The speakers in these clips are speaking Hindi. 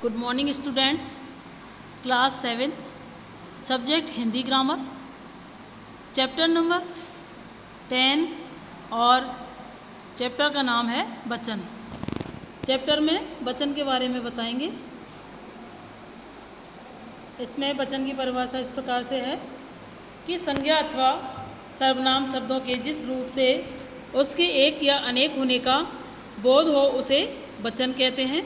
Good morning students. Class 7 subject Hindi grammar, chapter number 10 और चैप्टर का नाम है वचन। चैप्टर में वचन के बारे में बताएंगे। इसमें वचन की परिभाषा इस प्रकार से है कि संज्ञा अथवा सर्वनाम शब्दों के जिस रूप से उसके एक या अनेक होने का बोध हो उसे वचन कहते हैं।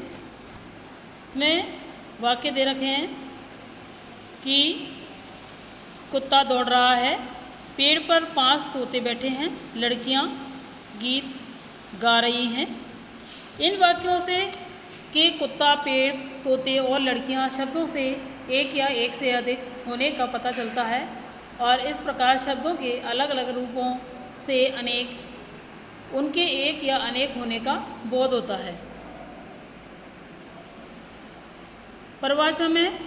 इसमें वाक्य दे रखे हैं कि कुत्ता दौड़ रहा है, पेड़ पर 5 तोते बैठे हैं, लड़कियां गीत गा रही हैं। इन वाक्यों से कि कुत्ता, पेड़, तोते और लड़कियां शब्दों से एक या एक से अधिक होने का पता चलता है और इस प्रकार शब्दों के अलग अलग रूपों से अनेक उनके एक या अनेक होने का बोध होता है। परिभाषा में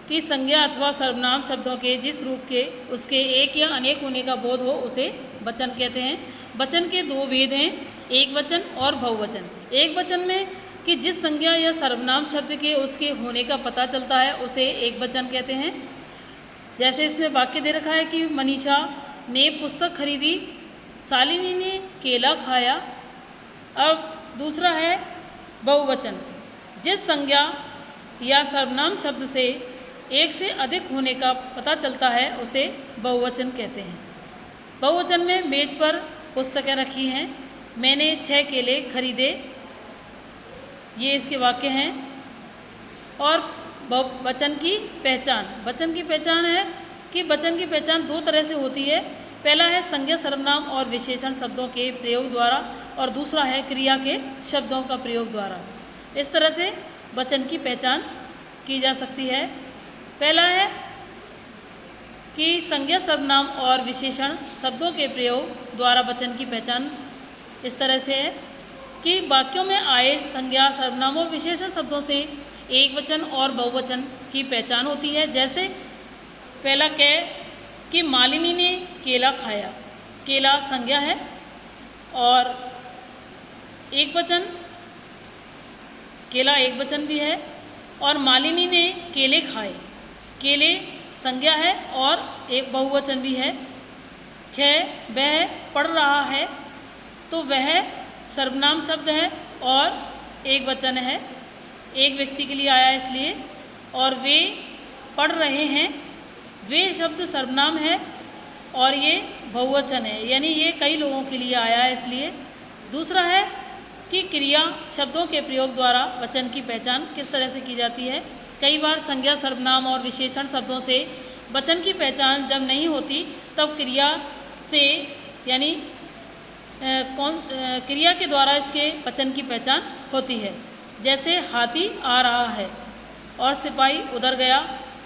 कि संज्ञा अथवा सर्वनाम शब्दों के जिस रूप के उसके एक या अनेक होने का बोध हो उसे वचन कहते हैं। वचन के 2 भेद हैं, एक वचन और बहुवचन। एक वचन में कि जिस संज्ञा या सर्वनाम शब्द के उसके होने का पता चलता है उसे एक वचन कहते हैं। जैसे इसमें वाक्य दे रखा है कि मनीषा ने पुस्तक खरीदी, शालिनी ने केला खाया। अब दूसरा है बहुवचन, जिस संज्ञा या सर्वनाम शब्द से एक से अधिक होने का पता चलता है उसे बहुवचन कहते हैं। बहुवचन में मेज पर पुस्तकें रखी हैं, मैंने 6 केले खरीदे, ये इसके वाक्य हैं। और वचन की पहचान, वचन की पहचान है कि वचन की पहचान 2 तरह से होती है। पहला है संज्ञा, सर्वनाम और विशेषण शब्दों के प्रयोग द्वारा और दूसरा है क्रिया के शब्दों का प्रयोग द्वारा। इस तरह से वचन की पहचान की जा सकती है। पहला है कि संज्ञा, सर्वनाम और विशेषण शब्दों के प्रयोग द्वारा वचन की पहचान इस तरह से है कि वाक्यों में आए संज्ञा, सर्वनाम और विशेषण शब्दों से एक वचन और बहुवचन की पहचान होती है। जैसे पहला कि मालिनी ने केला खाया, केला संज्ञा है और एक वचन, केला एक वचन भी है और मालिनी ने केले खाए, केले संज्ञा है और एक बहुवचन भी है। वह पढ़ रहा है, तो वह सर्वनाम शब्द है और एक वचन है, एक व्यक्ति के लिए आया इसलिए। और वे पढ़ रहे हैं, वे शब्द सर्वनाम है और ये बहुवचन है, यानी ये कई लोगों के लिए आया है इसलिए। दूसरा है कि क्रिया शब्दों के प्रयोग द्वारा वचन की पहचान किस तरह से की जाती है। कई बार संज्ञा, सर्वनाम और विशेषण शब्दों से वचन की पहचान जब नहीं होती तब क्रिया से यानी क्रिया के द्वारा इसके वचन की पहचान होती है। जैसे हाथी आ रहा है और सिपाही उधर गया,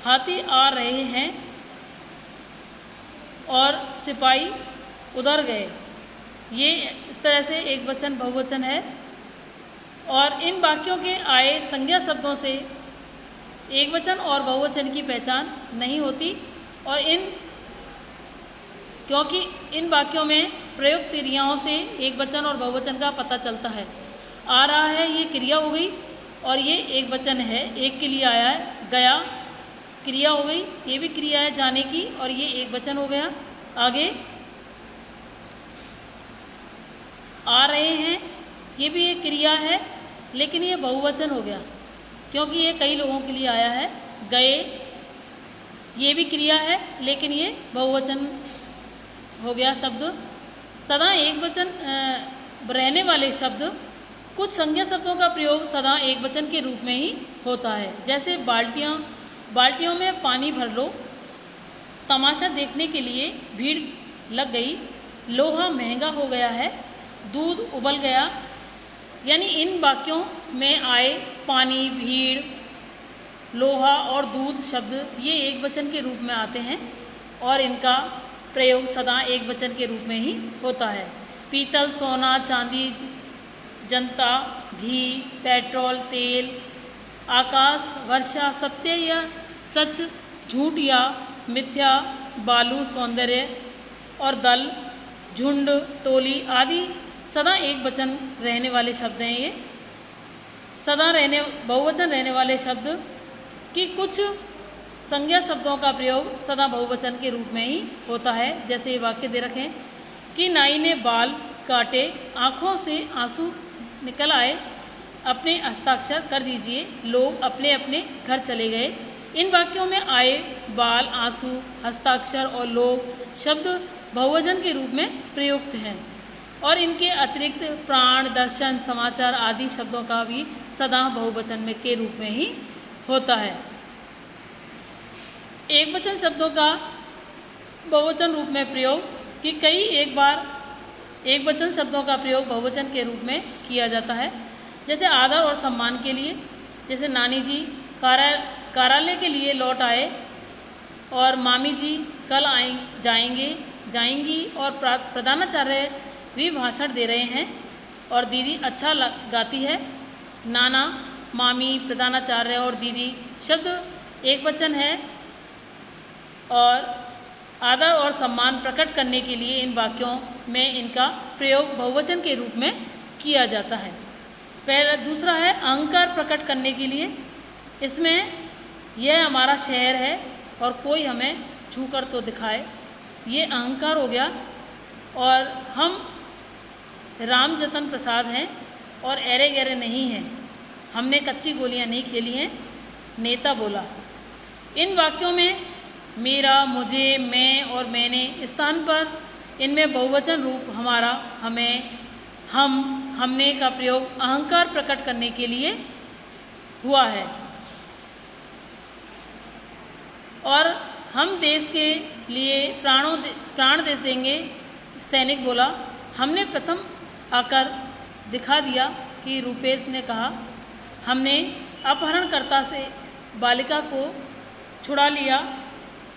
हाथी आ रहे हैं और सिपाही उधर गए, ये इस तरह से एक वचन बहुवचन है। और इन वाक्यों के आए संज्ञा शब्दों से एक वचन और बहुवचन की पहचान नहीं होती और क्योंकि इन वाक्यों में प्रयुक्त क्रियाओं से एक वचन और बहुवचन का पता चलता है। आ रहा है ये क्रिया हो गई और ये एक वचन है, एक के लिए आया है। गया क्रिया हो गई, ये भी क्रिया है जाने की और ये एक वचन हो गया। आगे आ रहे हैं, ये भी एक क्रिया है लेकिन ये बहुवचन हो गया क्योंकि ये कई लोगों के लिए आया है। गए, ये भी क्रिया है लेकिन ये बहुवचन हो गया शब्द। सदा एक वचन रहने वाले शब्द, कुछ संज्ञा शब्दों का प्रयोग सदा एक वचन के रूप में ही होता है। जैसे बाल्टियों में पानी भर लो, तमाशा देखने के लिए भीड़ लग गई, लोहा महंगा हो गया है, दूध उबल गया। यानी इन वाक्यों में आए पानी, भीड़, लोहा और दूध शब्द ये एक वचन के रूप में आते हैं और इनका प्रयोग सदा एक वचन के रूप में ही होता है। पीतल, सोना, चांदी, जनता, घी, पेट्रोल, तेल, आकाश, वर्षा, सत्य या सच, झूठ या मिथ्या, बालू, सौंदर्य और दल, झुंड, टोली आदि सदा एक वचन रहने वाले शब्द हैं ये। बहुवचन रहने वाले शब्द की कुछ संज्ञा शब्दों का प्रयोग सदा बहुवचन के रूप में ही होता है। जैसे ये वाक्य दे रखे हैं कि नाई ने बाल काटे, आँखों से आंसू निकल आए, अपने हस्ताक्षर कर दीजिए, लोग अपने अपने घर चले गए। इन वाक्यों में आए, बाल, आंसू, हस्ताक्षर और लोग शब्द बहुवचन के रूप में प्रयुक्त हैं और इनके अतिरिक्त प्राण, दर्शन, समाचार आदि शब्दों का भी सदा बहुवचन में के रूप में ही होता है। एक वचन शब्दों का बहुवचन रूप में प्रयोग कि कई एक बार एक वचन शब्दों का प्रयोग बहुवचन के रूप में किया जाता है। जैसे आदर और सम्मान के लिए, जैसे नानी जी कार्यालय के लिए लौट आए और मामी जी कल जाएंगी और प्रधानाचार्य भी भाषण दे रहे हैं और दीदी अच्छा गाती है। नाना, मामी, प्रधानाचार्य और दीदी शब्द एक वचन है और आदर और सम्मान प्रकट करने के लिए इन वाक्यों में इनका प्रयोग बहुवचन के रूप में किया जाता है। दूसरा है अहंकार प्रकट करने के लिए। इसमें यह हमारा शहर है और कोई हमें छूकर तो दिखाए, ये अहंकार हो गया। और हम राम जतन प्रसाद हैं और ऐरे गहरे नहीं हैं, हमने कच्ची गोलियां नहीं खेली हैं, नेता बोला। इन वाक्यों में मेरा, मुझे, मैं और मैंने स्थान पर इनमें बहुवचन रूप हमारा, हमें, हमने का प्रयोग अहंकार प्रकट करने के लिए हुआ है। और हम देश के लिए प्राण दे देंगे, सैनिक बोला। हमने प्रथम आकर दिखा दिया कि रूपेश ने कहा। हमने अपहरणकर्ता से बालिका को छुड़ा लिया,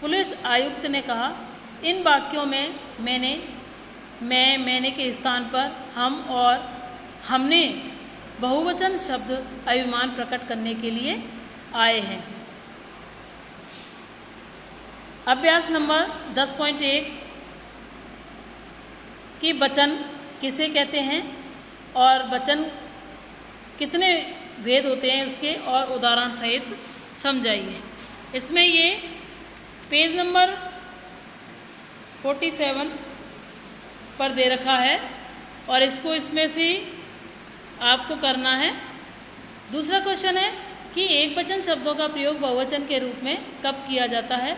पुलिस आयुक्त ने कहा। इन वाक्यों में मैंने के स्थान पर हम और हमने बहुवचन शब्द अभिमान प्रकट करने के लिए आए हैं। अभ्यास नंबर 10.1 कि वचन किसे कहते हैं और वचन कितने भेद होते हैं उसके और उदाहरण सहित समझाइए। इसमें ये पेज नंबर 47 पर दे रखा है और इसको इसमें से आपको करना है। दूसरा क्वेश्चन है कि एक वचन शब्दों का प्रयोग बहुवचन के रूप में कब किया जाता है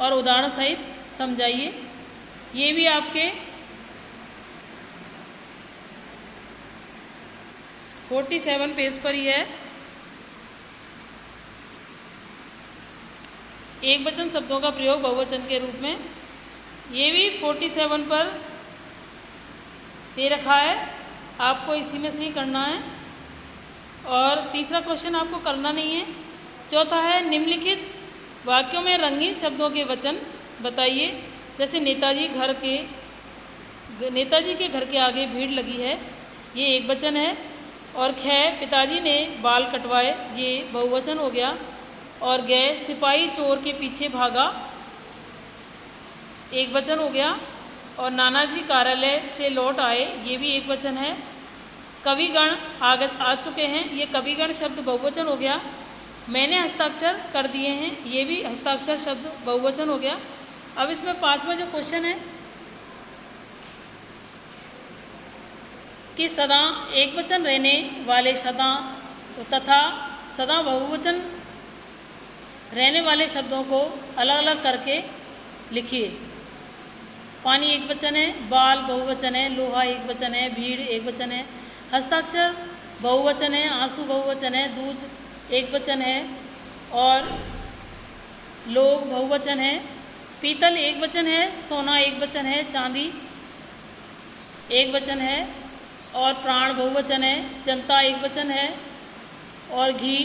और उदाहरण सहित समझाइए। ये भी आपके 47 पेज पर ही है। एक वचन शब्दों का प्रयोग बहुवचन के रूप में, ये भी 47 पर दे रखा है, आपको इसी में से ही करना है। और तीसरा क्वेश्चन आपको करना नहीं है। चौथा है निम्नलिखित वाक्यों में रंगीन शब्दों के वचन बताइए। जैसे नेताजी के घर के आगे भीड़ लगी है, ये एक वचन है। और पिताजी ने बाल कटवाए, ये बहुवचन हो गया। और सिपाही चोर के पीछे भागा, एक वचन हो गया। और नानाजी कार्यालय से लौट आए, ये भी एक वचन है। कविगण आ चुके हैं, ये कविगण शब्द बहुवचन हो गया। मैंने हस्ताक्षर कर दिए हैं, ये भी हस्ताक्षर शब्द बहुवचन हो गया। अब इसमें 5वां जो क्वेश्चन है कि सदा एक वचन रहने वाले तथा सदा बहुवचन रहने वाले शब्दों को अलग अलग करके लिखिए। पानी एक वचन है, बाल बहुवचन है, लोहा एक वचन है, भीड़ एक वचन है, हस्ताक्षर बहुवचन है, आंसू बहुवचन है, दूध एक वचन है और लोग बहुवचन है, पीतल एक वचन है, सोना एक वचन है, चांदी एक वचन है और प्राण बहुवचन है, जनता एक वचन है और घी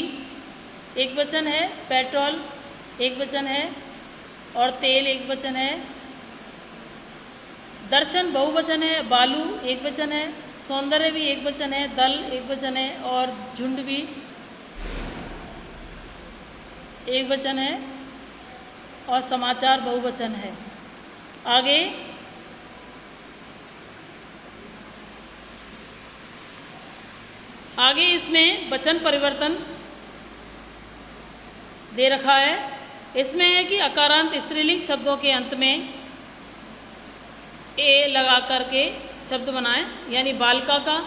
एक वचन है, पेट्रोल एक वचन है और तेल एक वचन है, दर्शन बहुवचन है, बालू एक वचन है, सौंदर्य भी एक वचन है, दल एक वचन है और झुंड भी एक वचन है और समाचार बहुवचन है। आगे आगे इसमें वचन परिवर्तन दे रखा है। इसमें है कि अकारांत स्त्रीलिंग शब्दों के अंत में ए लगा करके शब्द बनाएं, यानी बालिका का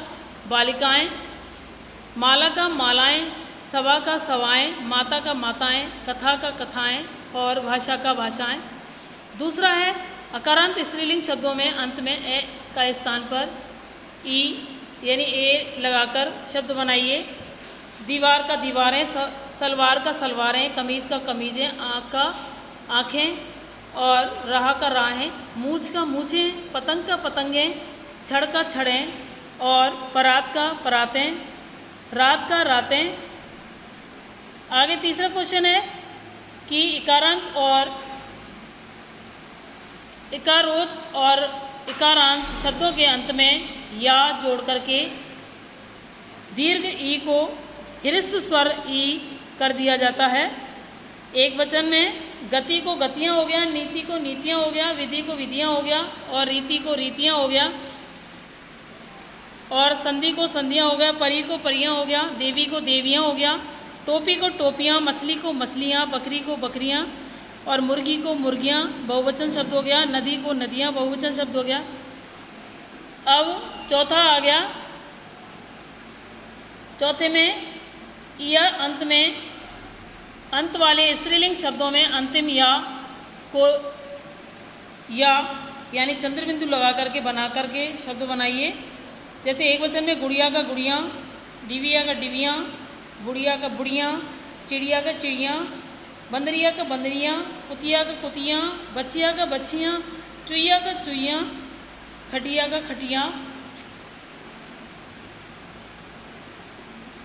बालिकाएं, माला का मालाएं, सभा का सभाएं, माता का माताएं, कथा का कथाएं और भाषा का भाषाएं। दूसरा है अकारांत स्त्रीलिंग शब्दों में अंत में ए का स्थान पर ई यानी ए लगाकर शब्द बनाइए। दीवार का दीवारें, सलवार का सलवारें, कमीज़ का कमीज़ें, आँख का आँखें और राह का राहें, मूछ का मूछें, पतंग का पतंगें, छड़ का छड़ें और परात का परातें, रात का रातें। आगे तीसरा क्वेश्चन है कि इकारांत और इकारोत और इकारांत शब्दों के अंत में या जोड़ करके दीर्घ ई को ह्रस्व स्वर ई कर दिया जाता है। एक वचन में गति को गतियाँ हो गया, नीति को नीतियाँ हो गया, विधि को विधियाँ हो गया और रीति को रीतियाँ हो गया और संधि को संधियाँ हो गया, परी को परियाँ हो गया, देवी को देवियाँ हो गया, टोपी को टोपियाँ, मछली को मछलियाँ, बकरी को बकरियाँ और मुर्गी को मुर्गियाँ बहुवचन शब्द हो गया, नदी को नदियाँ बहुवचन शब्द हो गया। अब चौथा आ गया, चौथे में या अंत में अंत वाले स्त्रीलिंग शब्दों में अंतिम या को या यानी चंद्र बिंदु लगा करके बना करके शब्द बनाइए। जैसे एक वचन में गुड़िया का गुड़ियाँ, डिबिया का डिबियाँ, बुढ़िया का बुढ़ियाँ, चिड़िया का चिड़ियाँ, बंदरिया का बंदरियाँ, कुतिया का कुतियाँ, बछिया का बछियाँ, चुईया का चुईयाँ, खटिया का खटियाँ।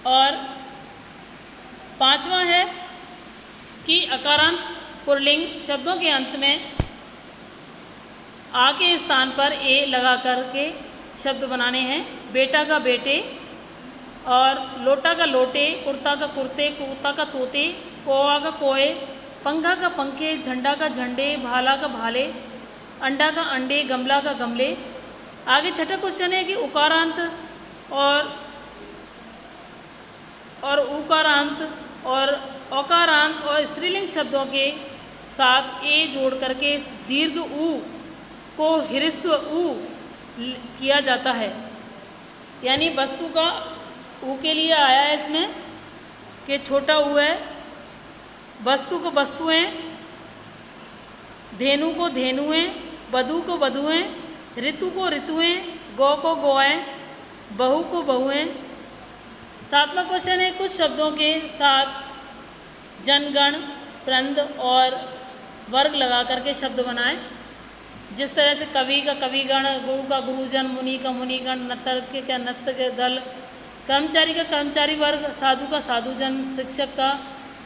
और पांचवा है कि अकारांत पुल्लिंग शब्दों के अंत में आ के स्थान पर ए लगा करके शब्द बनाने हैं। बेटा का बेटे और लोटा का लोटे, कुर्ता का कुर्ते, तोता का तोते, कौआ का कोए, पंखा का पंखे, झंडा का झंडे, भाला का भाले, अंडा का अंडे, गमला का गमले। आगे छठा क्वेश्चन है कि उकारांत और उकारांत और औकारांत और स्त्रीलिंग शब्दों के साथ ए जोड़ करके दीर्घ ऊ को ह्रस्व ऊ किया जाता है। यानी वस्तु का ऊ के लिए आया है इसमें कि छोटा ऊ है, वस्तु को वस्तुएं, धेनु को धेनुएं, वधु को वधुएं, ऋतु को ऋतुएं, गौ को गौएं, बहू को बहुएं। सातवां क्वेश्चन है कुछ शब्दों के साथ जनगण, प्रंद और वर्ग लगा करके शब्द बनाएं। जिस तरह से कवि का कविगण, गुरु का गुरुजन, मुनि का मुनिगण, नर्तक का नर्तक दल, कर्मचारी का कर्मचारी वर्ग, साधु का साधुजन, शिक्षक का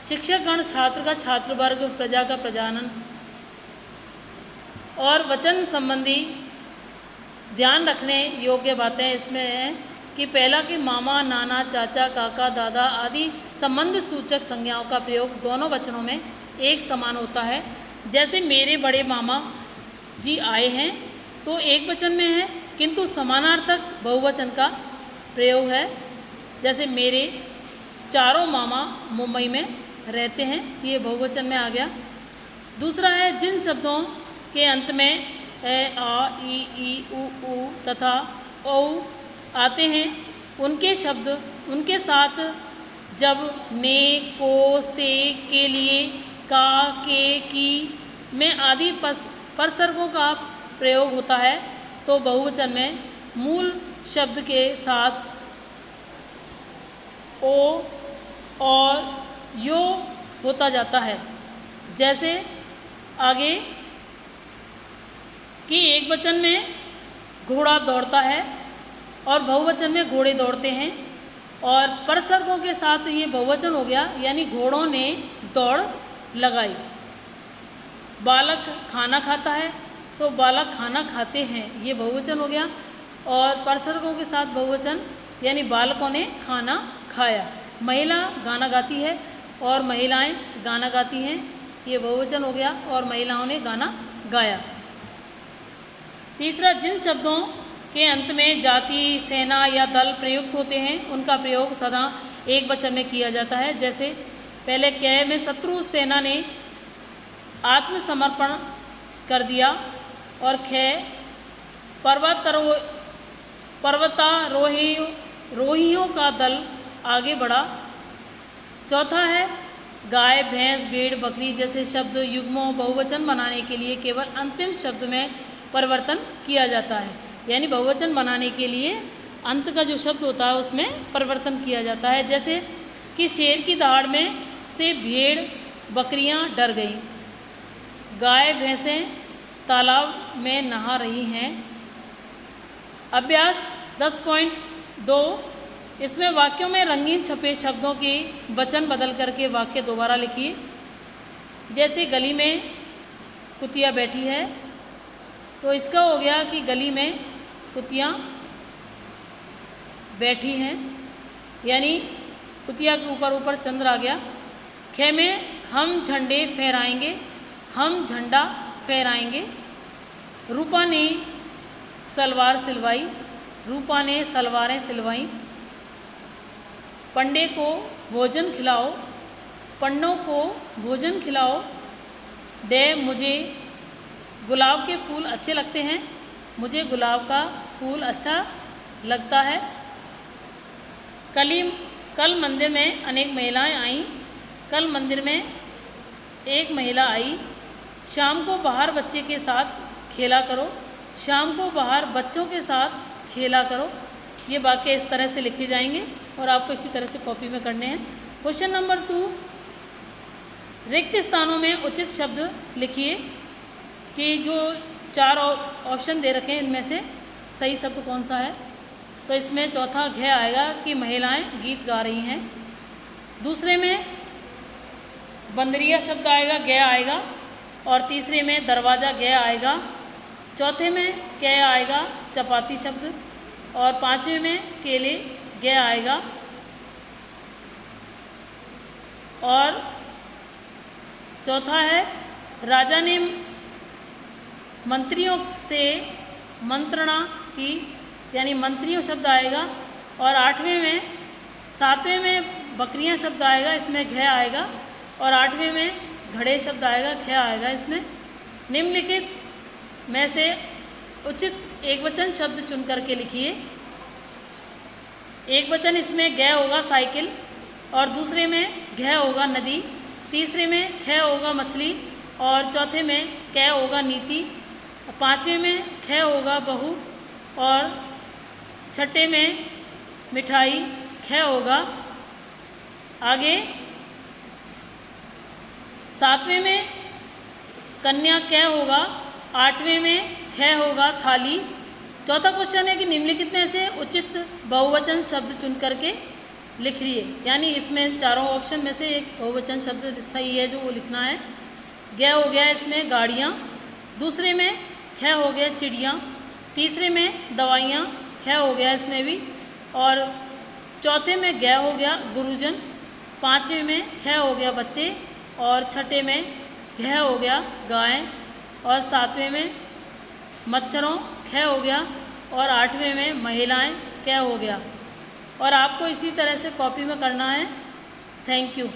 शिक्षकगण, छात्र का छात्र वर्ग, प्रजा का प्रजानन। और वचन संबंधी ध्यान रखने योग्य बातें इसमें हैं कि पहला कि मामा, नाना, चाचा, काका, दादा आदि संबंध सूचक संज्ञाओं का प्रयोग दोनों वचनों में एक समान होता है। जैसे मेरे बड़े मामा जी आए हैं तो एक वचन में है, किंतु समानार्थक बहुवचन का प्रयोग है। जैसे मेरे चारों मामा मुंबई में रहते हैं, ये बहुवचन में आ गया। दूसरा है जिन शब्दों के अंत में ए, आ, ई, उ तथा औ आते हैं उनके साथ जब ने, को, से, के लिए, का, के, की में आदि परसर्गों का प्रयोग होता है तो बहुवचन में मूल शब्द के साथ ओ और यो होता जाता है। जैसे आगे कि एक वचन में घोड़ा दौड़ता है और बहुवचन में घोड़े दौड़ते हैं और परसर्गों के साथ ये बहुवचन हो गया, यानी घोड़ों ने दौड़ लगाई। बालक खाना खाता है तो बालक खाना खाते हैं, ये बहुवचन हो गया। और परसर्गों के साथ बहुवचन यानी बालकों ने खाना खाया। महिला गाना गाती है और महिलाएं गाना गाती हैं, ये बहुवचन हो गया और महिलाओं ने गाना गाया। तीसरा जिन शब्दों के अंत में जाति, सेना या दल प्रयुक्त होते हैं उनका प्रयोग सदा एक वचन में किया जाता है। जैसे पहले कै में शत्रु सेना ने आत्मसमर्पण कर दिया, और खे पर्वतारोहियों का दल आगे बढ़ा। चौथा है गाय, भैंस, भेड़, बकरी जैसे शब्द युग्मों बहुवचन बनाने के लिए केवल अंतिम शब्द में परिवर्तन किया जाता है। यानी बहुवचन बनाने के लिए अंत का जो शब्द होता है उसमें परिवर्तन किया जाता है। जैसे कि शेर की दहाड़ में से भेड़ बकरियां डर गईं, गाय भैंसें तालाब में नहा रही हैं। अभ्यास 10.2, इसमें वाक्यों में रंगीन छपे शब्दों के वचन बदल करके वाक्य दोबारा लिखिए। जैसे गली में कुतिया बैठी है, तो इसका हो गया कि गली में कुतियाँ बैठी हैं, यानी कुतिया के ऊपर ऊपर चंद्र आ गया। खे में हम झंडे फहराएंगे, हम झंडा फहराएंगे। रूपा ने सलवार सिलवाई, रूपा ने सलवारें सिलवाईं। पंडे को भोजन खिलाओ, पंडों को भोजन खिलाओ। डे मुझे गुलाब के फूल अच्छे लगते हैं, मुझे गुलाब का फूल अच्छा लगता है। कल मंदिर में अनेक महिलाएं आईं, कल मंदिर में एक महिला आई। शाम को बाहर बच्चे के साथ खेला करो, शाम को बाहर बच्चों के साथ खेला करो। ये वाक्य इस तरह से लिखे जाएंगे और आपको इसी तरह से कॉपी में करने हैं। क्वेश्चन नंबर 2, रिक्त स्थानों में उचित शब्द लिखिए कि जो 4 ऑप्शन दे रखे हैं इनमें से सही शब्द कौन सा है। तो इसमें चौथा घ आएगा कि महिलाएं गीत गा रही हैं। दूसरे में बंदरिया शब्द आएगा, ग आएगा। और तीसरे में दरवाज़ा ग आएगा। चौथे में क आएगा, चपाती शब्द। और पाँचवें में केले ग आएगा। और चौथा है राजा ने मंत्रियों से मंत्रणा की, यानी मंत्रियों शब्द आएगा। और 7वें में बकरियां शब्द आएगा, इसमें घ आएगा। और 8वें में घड़े शब्द आएगा, ख आएगा इसमें। निम्नलिखित में से उचित एकवचन शब्द चुन करके लिखिए। एक वचन इसमें ग होगा साइकिल, और दूसरे में घ होगा नदी, तीसरे में ख होगा मछली, और चौथे में क होगा नीति, पाँचवें में ख होगा बहू, और छठे में मिठाई ख होगा। आगे 7वें में कन्या क होगा, 8वें में ख होगा थाली। चौथा क्वेश्चन है कि निम्नलिखित में से उचित बहुवचन शब्द चुन करके लिखिए, यानी इसमें चारों ऑप्शन में से एक बहुवचन शब्द सही है जो वो लिखना है। ग हो गया इसमें गाड़ियाँ, दूसरे में ख हो गया चिड़ियाँ, तीसरे में दवाइयाँ ख हो गया इसमें भी, और चौथे में ग हो गया गुरुजन, पाँचवें में ख हो गया बच्चे, और छठे में घ हो गया गाय, और 7वें में मच्छरों ख हो गया, और 8वें में महिलाएं क हो गया। और आपको इसी तरह से कॉपी में करना है। Thank you.